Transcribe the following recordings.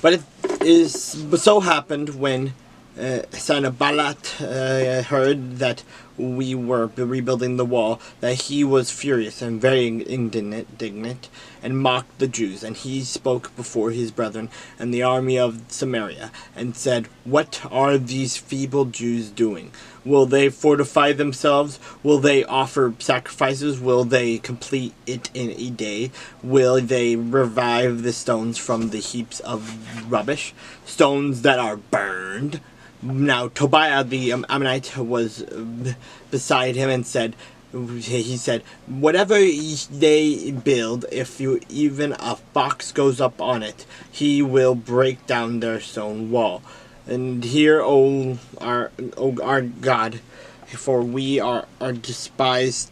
But it is so happened when Sanballat heard that we were rebuilding the wall, that he was furious and very indignant, and mocked the Jews. And he spoke before his brethren and the army of Samaria, and said, "What are these feeble Jews doing? Will they fortify themselves? Will they offer sacrifices? Will they complete it in a day? Will they revive the stones from the heaps of rubbish, stones that are burned?" Now Tobiah the Ammonite was beside him, and he said, "Whatever they build, if even a fox goes up on it, he will break down their stone wall. And hear, our God, for we are despised,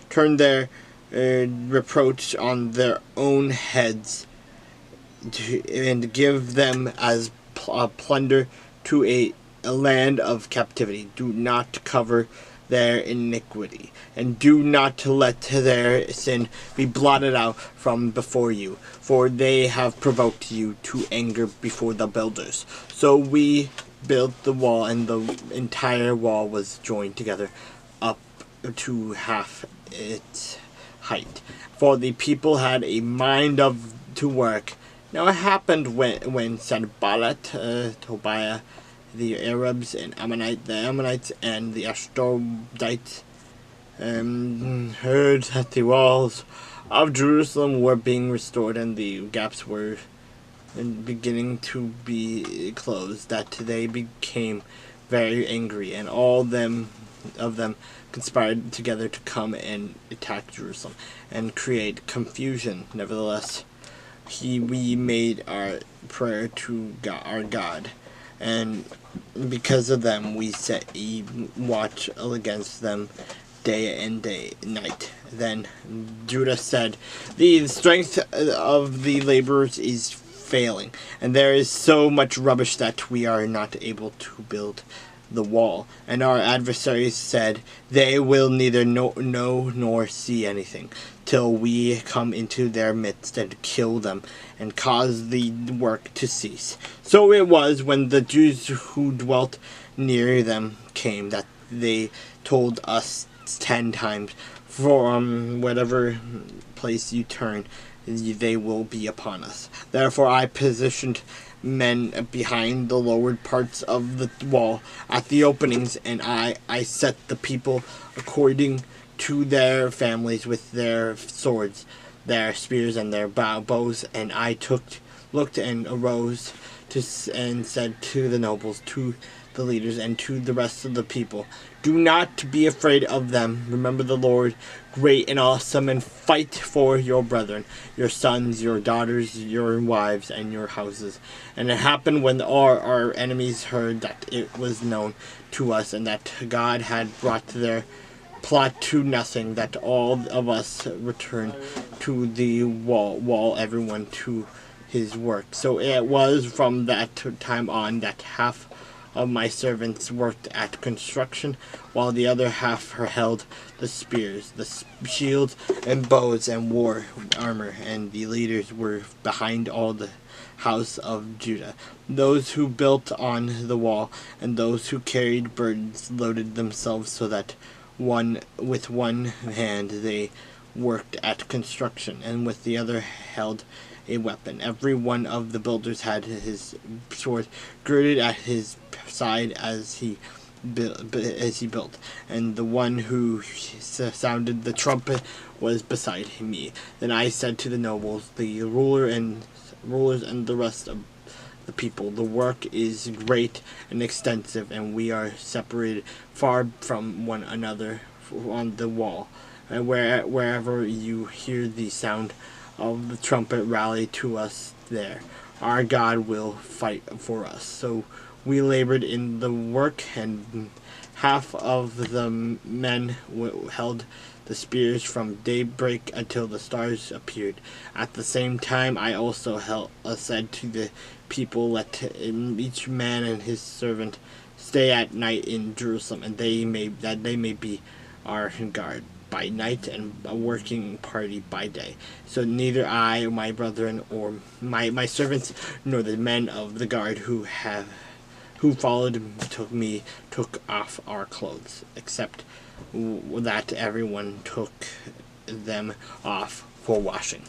turn their reproach on their own heads, and give them as plunder to a land of captivity. Do not cover their iniquity, and do not let their sin be blotted out from before you, for they have provoked you to anger before the builders." So we built the wall, and the entire wall was joined together up to half its height, for the people had a mind to work. Now it happened when Sanballat, Tobiah, the Arabs, and the Ammonites, and the Ashdodites heard that the walls of Jerusalem were being restored, and the gaps were beginning to be closed, that they became very angry, and all of them conspired together to come and attack Jerusalem and create confusion. Nevertheless, we made our prayer to our God, and because of them we set a watch against them day and night. Then Judah said, "The strength of the laborers is failing, and there is so much rubbish that we are not able to build the wall." And our adversaries said, "They will neither know nor see anything, till we come into their midst and kill them, and cause the work to cease." So it was, when the Jews who dwelt near them came, that they told us 10 times, "From whatever place you turn, they will be upon us." Therefore I positioned men behind the lowered parts of the wall at the openings, and I set the people according to their families with their swords, their spears, and their bows. And I looked and arose and said to the nobles, to the leaders, and to the rest of the people, "Do not be afraid of them. Remember the Lord, great and awesome, and fight for your brethren, your sons, your daughters, your wives, and your houses." And it happened, when our enemies heard that it was known to us, and that God had brought their plot to nothing, that all of us returned to the wall, everyone to his work. So it was from that time on that half of my servants worked at construction, while the other half held the spears, the shields, and bows, and wore armor, and the leaders were behind all the house of Judah. Those who built on the wall, and those who carried burdens, loaded themselves, so that with one hand they worked at construction, and with the other held a weapon. Every one of the builders had his sword girded at his side as he built, and the one who sounded the trumpet was beside me. Then I said to the nobles, the rulers, and the rest of the people, "The work is great and extensive, and we are separated far from one another on the wall. And wherever you hear the sound of the trumpet, rally to us there. Our God will fight for us." So we labored in the work, and half of the men held the spears from daybreak until the stars appeared. At the same time I also said to the people, "Let each man and his servant stay at night in Jerusalem, and that they may be our guard." by night and a working party by day. So neither I, my brethren, or my servants, nor the men of the guard who followed took off our clothes, except that everyone took them off for washing.